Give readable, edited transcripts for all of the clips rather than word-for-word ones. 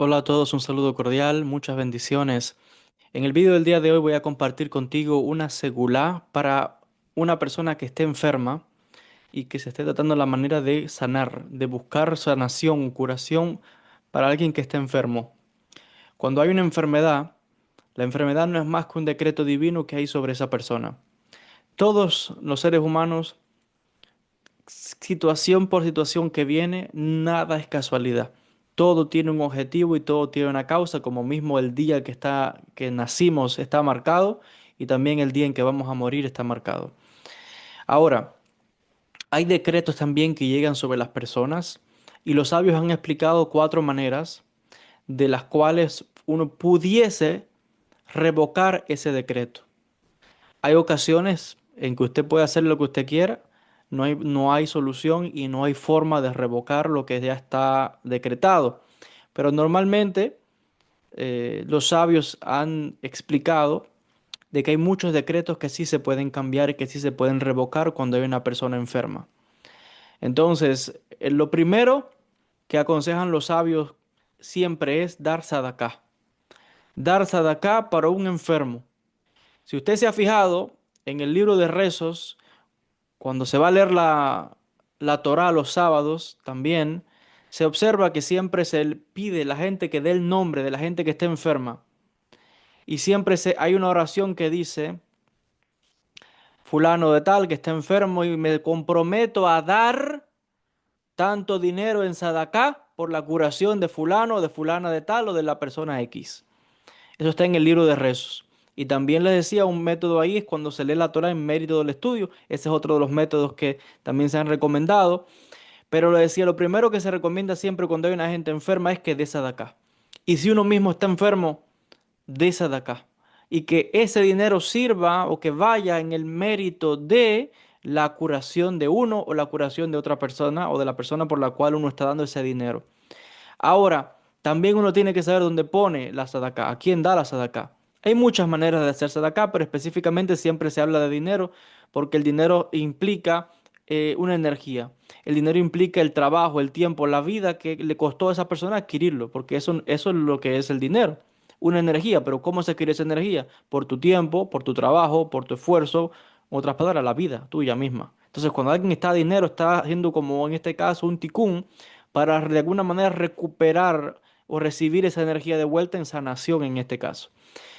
Hola a todos, un saludo cordial, muchas bendiciones. En el video del día de hoy voy a compartir contigo una segulá para una persona que esté enferma y que se esté tratando la manera de sanar, de buscar sanación, curación para alguien que esté enfermo. Cuando hay una enfermedad, la enfermedad no es más que un decreto divino que hay sobre esa persona. Todos los seres humanos, situación por situación que viene, nada es casualidad. Todo tiene un objetivo y todo tiene una causa, como mismo el día que nacimos está marcado y también el día en que vamos a morir está marcado. Ahora, hay decretos también que llegan sobre las personas y los sabios han explicado cuatro maneras de las cuales uno pudiese revocar ese decreto. Hay ocasiones en que usted puede hacer lo que usted quiera, no hay solución y no hay forma de revocar lo que ya está decretado. Pero normalmente los sabios han explicado de que hay muchos decretos que sí se pueden cambiar y que sí se pueden revocar cuando hay una persona enferma. Entonces, lo primero que aconsejan los sabios siempre es dar sadaká. Dar sadaká para un enfermo. Si usted se ha fijado en el libro de rezos, cuando se va a leer la Torá los sábados, también se observa que siempre se pide a la gente que dé el nombre de la gente que esté enferma. Y siempre hay una oración que dice, fulano de tal que está enfermo y me comprometo a dar tanto dinero en Sadaká por la curación de fulano, de fulana de tal o de la persona X. Eso está en el libro de rezos. Y también les decía, un método ahí es cuando se lee la Torah en mérito del estudio. Ese es otro de los métodos que también se han recomendado. Pero le decía, lo primero que se recomienda siempre cuando hay una gente enferma es que dé Sadaká. Y si uno mismo está enfermo, dé Sadaká. Y que ese dinero sirva o que vaya en el mérito de la curación de uno o la curación de otra persona o de la persona por la cual uno está dando ese dinero. Ahora, también uno tiene que saber dónde pone la sadaká, a quién da la sadaká. Hay muchas maneras de hacer sadaká, pero específicamente siempre se habla de dinero porque el dinero implica una energía. El dinero implica el trabajo, el tiempo, la vida que le costó a esa persona adquirirlo, porque eso es lo que es el dinero. Una energía, pero ¿cómo se adquiere esa energía? Por tu tiempo, por tu trabajo, por tu esfuerzo, en otras palabras, la vida tuya misma. Entonces, cuando alguien está a dinero, está haciendo como en este caso un ticún para de alguna manera recuperar o recibir esa energía de vuelta en sanación en este caso.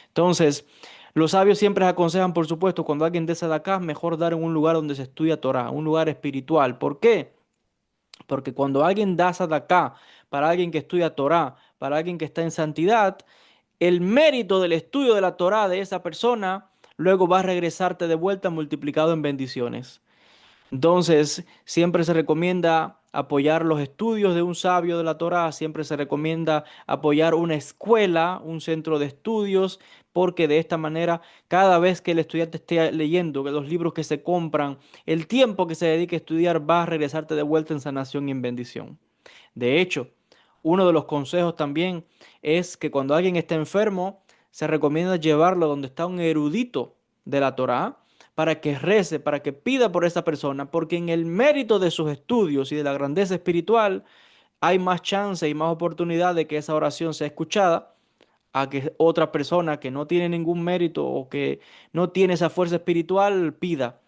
Entonces, los sabios siempre aconsejan, por supuesto, cuando alguien de acá, mejor dar en un lugar donde se estudia Torah, un lugar espiritual. ¿Por qué? Porque cuando alguien da acá para alguien que estudia Torah, para alguien que está en santidad, el mérito del estudio de la Torah de esa persona luego va a regresarte de vuelta multiplicado en bendiciones. Entonces, siempre se recomienda apoyar los estudios de un sabio de la Torá, siempre se recomienda apoyar una escuela, un centro de estudios, porque de esta manera, cada vez que el estudiante esté leyendo, que los libros que se compran, el tiempo que se dedique a estudiar va a regresarte de vuelta en sanación y en bendición. De hecho, uno de los consejos también es que cuando alguien está enfermo, se recomienda llevarlo donde está un erudito de la Torá para que rece, para que pida por esa persona, porque en el mérito de sus estudios y de la grandeza espiritual hay más chance y más oportunidad de que esa oración sea escuchada a que otra persona que no tiene ningún mérito o que no tiene esa fuerza espiritual pida.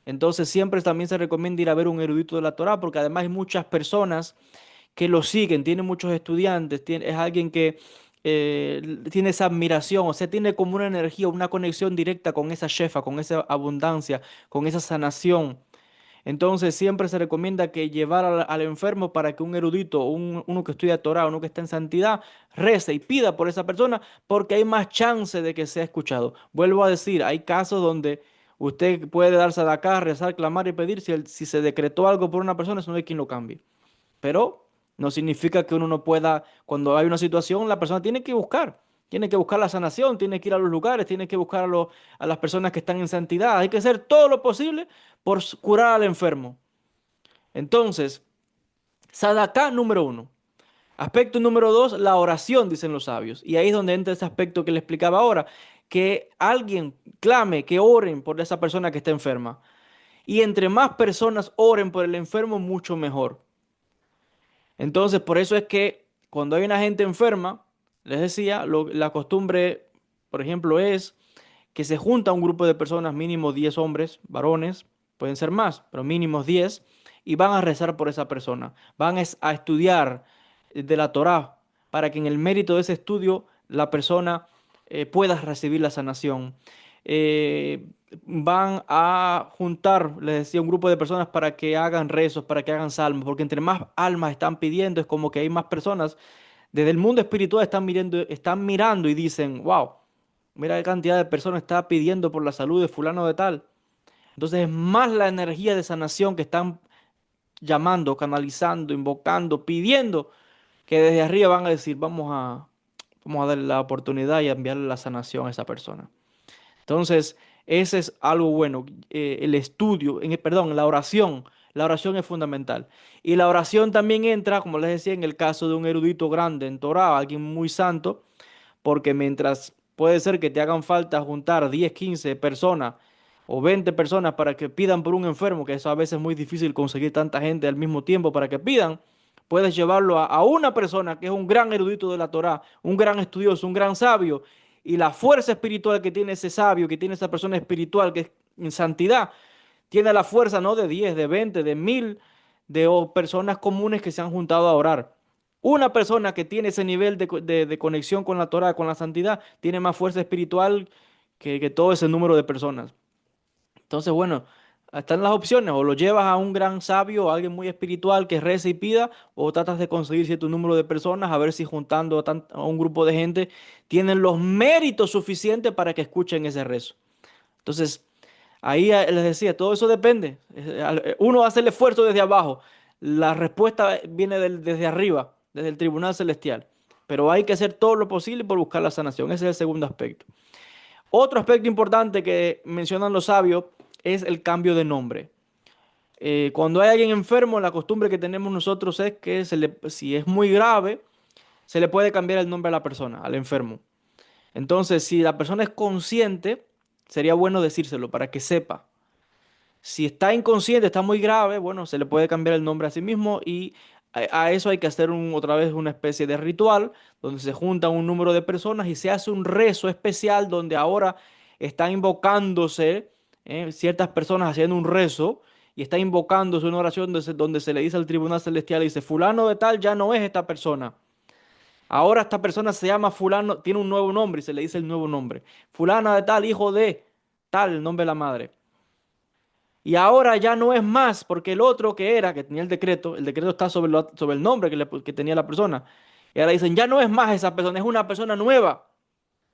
Entonces siempre también se recomienda ir a ver un erudito de la Torá, porque además hay muchas personas que lo siguen, tiene muchos estudiantes, es alguien que tiene esa admiración, o sea, tiene como una energía, una conexión directa con esa shefa, con esa abundancia, con esa sanación. Entonces siempre se recomienda que llevar al enfermo para que un erudito, uno que estudia Torah, uno que está en santidad, rece y pida por esa persona, porque hay más chance de que sea escuchado. Vuelvo a decir, hay casos donde usted puede darse de acá, rezar, clamar y pedir, si se decretó algo por una persona, eso no hay quien lo cambie. Pero no significa que uno no pueda, cuando hay una situación, la persona tiene que buscar la sanación, tiene que ir a los lugares, tiene que buscar a las personas que están en santidad. Hay que hacer todo lo posible por curar al enfermo. Entonces, Sadaká número uno. Aspecto número dos, la oración, dicen los sabios. Y ahí es donde entra ese aspecto que le explicaba ahora, que alguien clame, que oren por esa persona que está enferma. Y entre más personas oren por el enfermo, mucho mejor. Entonces, por eso es que cuando hay una gente enferma, Les decía, la costumbre, por ejemplo, es que se junta un grupo de personas, mínimo 10 hombres, varones, pueden ser más, pero mínimo 10, y van a rezar por esa persona. A estudiar de la Torá para que en el mérito de ese estudio la persona pueda recibir la sanación. Eh, Van a juntar, les decía, un grupo de personas para que hagan rezos, para que hagan salmos, porque entre más almas están pidiendo, es como que hay más personas desde el mundo espiritual están mirando y dicen, wow, mira qué cantidad de personas está pidiendo por la salud de fulano de tal. Entonces es más la energía de sanación que están llamando, canalizando, invocando, pidiendo, que desde arriba van a decir, vamos a darle la oportunidad y a enviarle la sanación a esa persona. Entonces, ese es algo bueno. El estudio, perdón, la oración. La oración es fundamental. Y la oración también entra, como les decía, en el caso de un erudito grande en Torah, alguien muy santo, porque mientras puede ser que te hagan falta juntar 10, 15 personas o 20 personas para que pidan por un enfermo, que eso a veces es muy difícil conseguir tanta gente al mismo tiempo para que pidan, puedes llevarlo a una persona que es un gran erudito de la Torá, un gran estudioso, un gran sabio, y la fuerza espiritual que tiene ese sabio, que tiene esa persona espiritual que es en santidad, tiene la fuerza no de 10, de 20, de 1000, personas comunes que se han juntado a orar. Una persona que tiene ese nivel de conexión con la Torah, con la santidad, tiene más fuerza espiritual que todo ese número de personas. Entonces, bueno, están las opciones. O lo llevas a un gran sabio, a alguien muy espiritual que reza y pida, o tratas de conseguir cierto número de personas, a ver si juntando a un grupo de gente tienen los méritos suficientes para que escuchen ese rezo. Entonces, ahí les decía, todo eso depende. Uno hace el esfuerzo desde abajo. La respuesta viene desde arriba, desde el tribunal celestial. Pero hay que hacer todo lo posible por buscar la sanación. Ese es el segundo aspecto. Otro aspecto importante que mencionan los sabios es el cambio de nombre. Cuando hay alguien enfermo, la costumbre que tenemos nosotros es que si es muy grave, se le puede cambiar el nombre a la persona, al enfermo. Entonces, si la persona es consciente, sería bueno decírselo para que sepa. Si está inconsciente, está muy grave, bueno, se le puede cambiar el nombre a sí mismo y a eso hay que hacer otra vez una especie de ritual donde se juntan un número de personas y se hace un rezo especial donde ahora están invocándose ciertas personas haciendo un rezo y está invocándose una oración donde se le dice al tribunal celestial, dice, fulano de tal ya no es esta persona. Ahora esta persona se llama fulano, tiene un nuevo nombre y se le dice el nuevo nombre. Fulana de tal, hijo de tal, el nombre de la madre. Y ahora ya no es más, porque el otro que era, que tenía el decreto está sobre el nombre que tenía la persona. Y ahora dicen, ya no es más esa persona, es una persona nueva.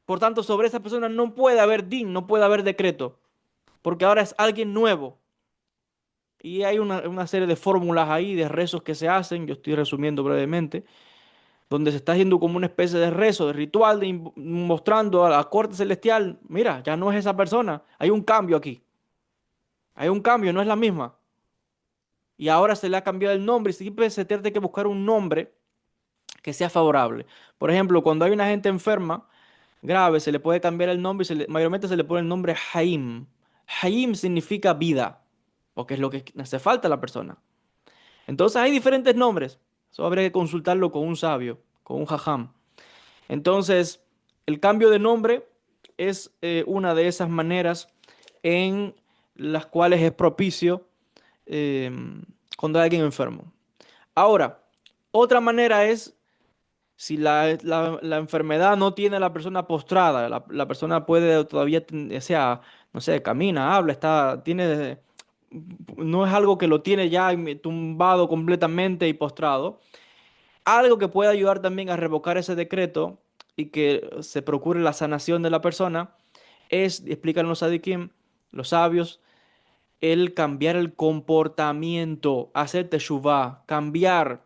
Por tanto, sobre esa persona no puede haber din, no puede haber decreto, porque ahora es alguien nuevo. Y hay una serie de fórmulas ahí, de rezos que se hacen, yo estoy resumiendo brevemente, donde se está haciendo como una especie de rezo, de ritual, mostrando a la corte celestial, mira, ya no es esa persona, hay un cambio aquí, hay un cambio, no es la misma. Y ahora se le ha cambiado el nombre y siempre se tiene que buscar un nombre que sea favorable. Por ejemplo, cuando hay una gente enferma, grave, se le puede cambiar el nombre y mayormente se le pone el nombre Haim. Haim significa vida, porque es lo que hace falta a la persona. Entonces hay diferentes nombres. Eso habría que consultarlo con un sabio, con un jajam. Entonces, el cambio de nombre es una de esas maneras en las cuales es propicio eh, cuando hay alguien enfermo. Ahora, otra manera es si la enfermedad no tiene a la persona postrada, la persona puede todavía, o sea, no sé, camina, habla, no es algo que lo tiene ya tumbado completamente y postrado. Algo que puede ayudar también a revocar ese decreto y que se procure la sanación de la persona es, explican los sadiquim, los sabios, el cambiar el comportamiento, hacer teshuvah, cambiar.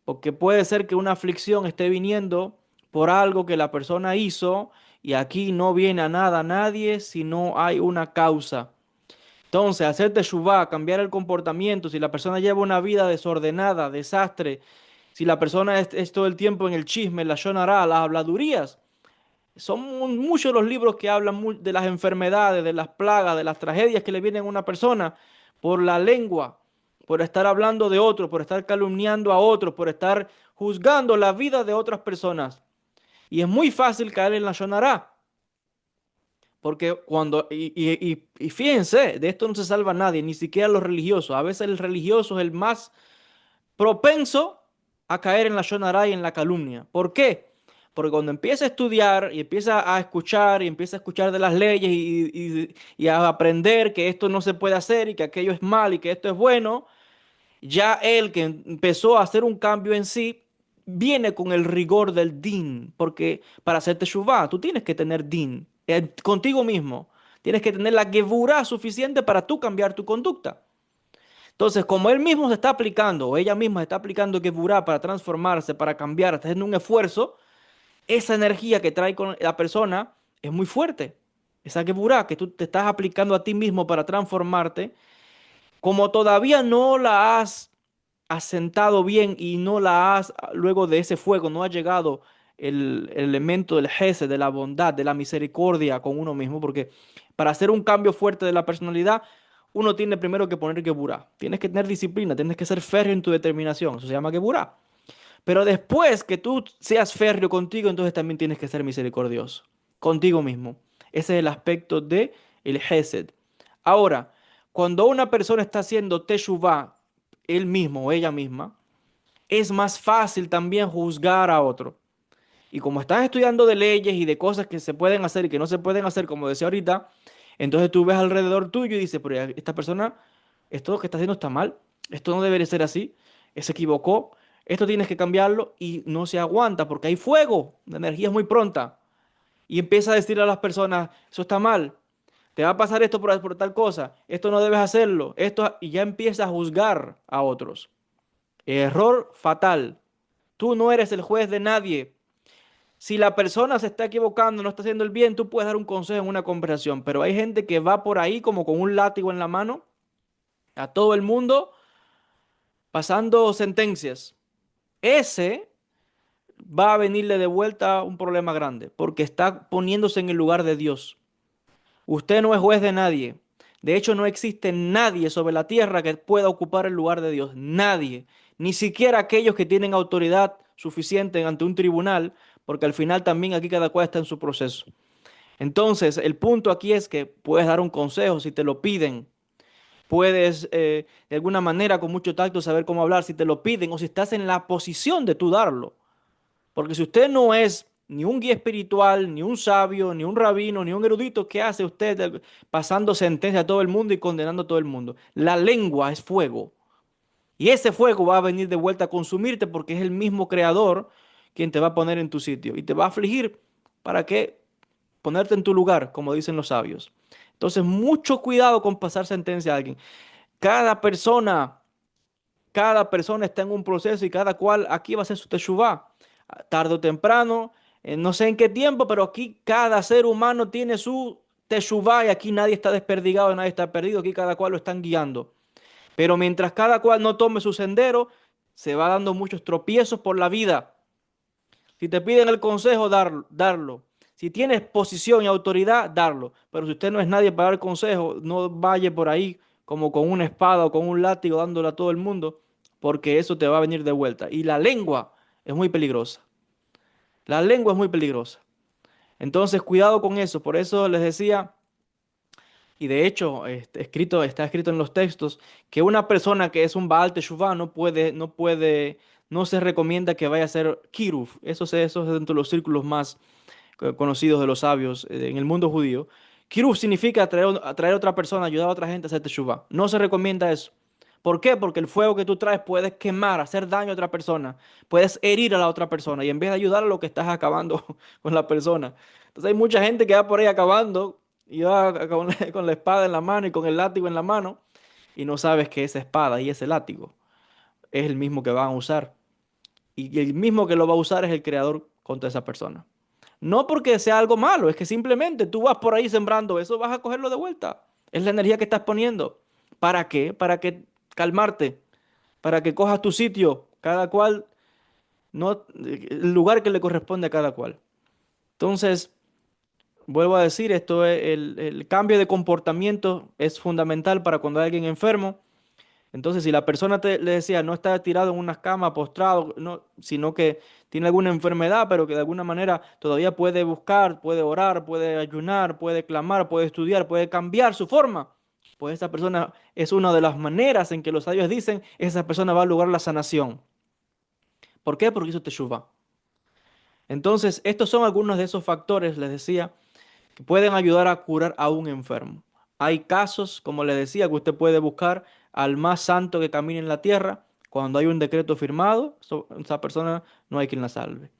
Porque puede ser que una aflicción esté viniendo por algo que la persona hizo y aquí no viene a nada a nadie si no hay una causa. Entonces, hacer teshuvah, cambiar el comportamiento, si la persona lleva una vida desordenada, desastre, si la persona es todo el tiempo en el chisme, la shonará, las habladurías, son muchos los libros que hablan de las enfermedades, de las plagas, de las tragedias que le vienen a una persona por la lengua, por estar hablando de otros, por estar calumniando a otros, por estar juzgando la vida de otras personas. Y es muy fácil caer en la Shonará. Porque y fíjense, de esto no se salva nadie, ni siquiera los religiosos. A veces el religioso es el más propenso a caer en la shonara y en la calumnia. ¿Por qué? Porque cuando empieza a estudiar y empieza a escuchar y empieza a escuchar de las leyes y a aprender que esto no se puede hacer y que aquello es mal y que esto es bueno, ya él que empezó a hacer un cambio en sí, viene con el rigor del din, porque para hacer teshuvah tú tienes que tener din contigo mismo. Tienes que tener la gevurah suficiente para tú cambiar tu conducta. Entonces, como él mismo se está aplicando, o ella misma está aplicando Geburah para transformarse, para cambiar, está haciendo un esfuerzo, esa energía que trae con la persona es muy fuerte. Esa Geburah que tú te estás aplicando a ti mismo para transformarte, como todavía no la has asentado bien y no la has, luego de ese fuego, no ha llegado el elemento del Gesed, de la bondad, de la misericordia con uno mismo, porque para hacer un cambio fuerte de la personalidad, uno tiene primero que poner Geburah. Tienes que tener disciplina, tienes que ser férreo en tu determinación. Eso se llama Geburah. Pero después que tú seas férreo contigo, entonces también tienes que ser misericordioso contigo mismo. Ese es el aspecto de el Gesed. Ahora, cuando una persona está haciendo Teshuvah, él mismo o ella misma, es más fácil también juzgar a otro. Y como estás estudiando de leyes y de cosas que se pueden hacer y que no se pueden hacer, como decía ahorita, entonces tú ves alrededor tuyo y dices, pero esta persona, esto que está haciendo está mal, esto no debería ser así, se equivocó, esto tienes que cambiarlo y no se aguanta porque hay fuego, la energía es muy pronta. Y empieza a decirle a las personas, eso está mal, te va a pasar esto por tal cosa, esto no debes hacerlo, esto, y ya empieza a juzgar a otros. Error fatal. Tú no eres el juez de nadie. Si la persona se está equivocando, no está haciendo el bien, tú puedes dar un consejo en una conversación, pero hay gente que va por ahí como con un látigo en la mano a todo el mundo pasando sentencias. Ese va a venirle de vuelta un problema grande, porque está poniéndose en el lugar de Dios. Usted no es juez de nadie. De hecho, no existe nadie sobre la tierra que pueda ocupar el lugar de Dios. Nadie. Ni siquiera aquellos que tienen autoridad suficiente ante un tribunal, porque al final también aquí cada cual está en su proceso. Entonces, el punto aquí es que puedes dar un consejo si te lo piden. Puedes, de alguna manera, con mucho tacto, saber cómo hablar si te lo piden o si estás en la posición de tú darlo. Porque si usted no es ni un guía espiritual, ni un sabio, ni un rabino, ni un erudito, ¿qué hace usted pasando sentencia a todo el mundo y condenando a todo el mundo? La lengua es fuego. Y ese fuego va a venir de vuelta a consumirte porque es el mismo creador quien te va a poner en tu sitio y te va a afligir para que ponerte en tu lugar, como dicen los sabios. Entonces, mucho cuidado con pasar sentencia a alguien. Cada persona, cada persona está en un proceso y cada cual aquí va a hacer su teshuvá. Tarde o temprano, no sé en qué tiempo, pero aquí cada ser humano tiene su teshuvá y aquí nadie está desperdigado, nadie está perdido, aquí cada cual lo están guiando. Pero mientras cada cual no tome su sendero, se va dando muchos tropiezos por la vida. Si te piden el consejo, darlo. Si tienes posición y autoridad, darlo. Pero si usted no es nadie para dar consejo, no vaya por ahí como con una espada o con un látigo dándole a todo el mundo, porque eso te va a venir de vuelta. Y la lengua es muy peligrosa. La lengua es muy peligrosa. Entonces, cuidado con eso. Por eso les decía, y de hecho, está escrito en los textos, que una persona que es un Baal Teshuvah no se recomienda que vaya a ser Kiruf. Eso es dentro de los círculos más conocidos de los sabios en el mundo judío. Kiruf significa atraer a otra persona, ayudar a otra gente a hacer Teshuvah. No se recomienda eso. ¿Por qué? Porque el fuego que tú traes puedes quemar, hacer daño a otra persona, puedes herir a la otra persona y en vez de ayudar a lo que estás acabando con la persona. Entonces hay mucha gente que va por ahí acabando y va con la espada en la mano y con el látigo en la mano y no sabes que esa espada y ese látigo es el mismo que van a usar. Y el mismo que lo va a usar es el creador contra esa persona. No porque sea algo malo, es que simplemente tú vas por ahí sembrando eso, vas a cogerlo de vuelta. Es la energía que estás poniendo. ¿Para qué? Para que calmarte, para que cojas tu sitio, cada cual, no, el lugar que le corresponde a cada cual. Entonces, vuelvo a decir, el cambio de comportamiento es fundamental para cuando hay alguien enfermo. Entonces, si la persona le decía no está tirado en una cama, postrado, no, sino que tiene alguna enfermedad, pero que de alguna manera todavía puede buscar, puede orar, puede ayunar, puede clamar, puede estudiar, puede cambiar su forma, pues esa persona es una de las maneras en que los sabios dicen, esa persona va a lograr la sanación. ¿Por qué? Porque hizo teshuvah. Entonces, estos son algunos de esos factores, les decía, que pueden ayudar a curar a un enfermo. Hay casos, como les decía, que usted puede buscar al más santo que camine en la tierra. Cuando hay un decreto firmado, esa persona no hay quien la salve.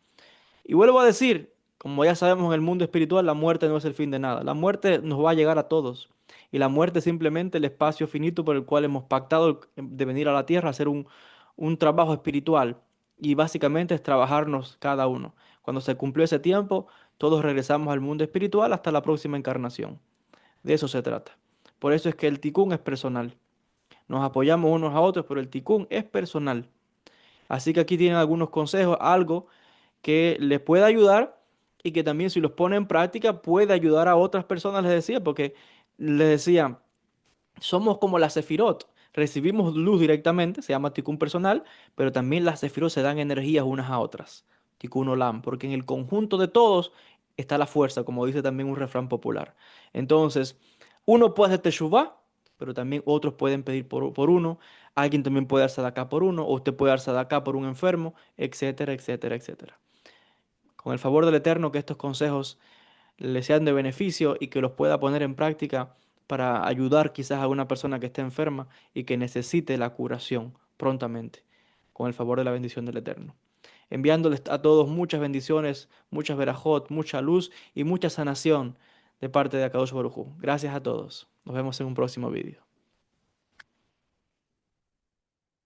Y vuelvo a decir, como ya sabemos en el mundo espiritual, la muerte no es el fin de nada. La muerte nos va a llegar a todos. Y la muerte es simplemente el espacio finito por el cual hemos pactado de venir a la tierra a hacer un trabajo espiritual. Y básicamente es trabajarnos cada uno. Cuando se cumplió ese tiempo, todos regresamos al mundo espiritual hasta la próxima encarnación. De eso se trata. Por eso es que el ticún es personal. Nos apoyamos unos a otros, pero el ticún es personal. Así que aquí tienen algunos consejos, algo que les puede ayudar y que también si los pone en práctica puede ayudar a otras personas, les decía, porque les decía, somos como la Sefirot, recibimos luz directamente, se llama Tikkun personal, pero también las Sefirot se dan energías unas a otras, Tikkun Olam, porque en el conjunto de todos está la fuerza, como dice también un refrán popular. Entonces, uno puede hacer Teshuvah, pero también otros pueden pedir por uno, alguien también puede darse de acá por uno, o usted puede darse de acá por un enfermo, etcétera, etcétera, etcétera. Con el favor del Eterno, que estos consejos le sean de beneficio y que los pueda poner en práctica para ayudar quizás a una persona que esté enferma y que necesite la curación prontamente, con el favor de la bendición del Eterno. Enviándoles a todos muchas bendiciones, muchas verajot, mucha luz y mucha sanación de parte de Akadosh Baruj Hu. Gracias a todos. Nos vemos en un próximo vídeo.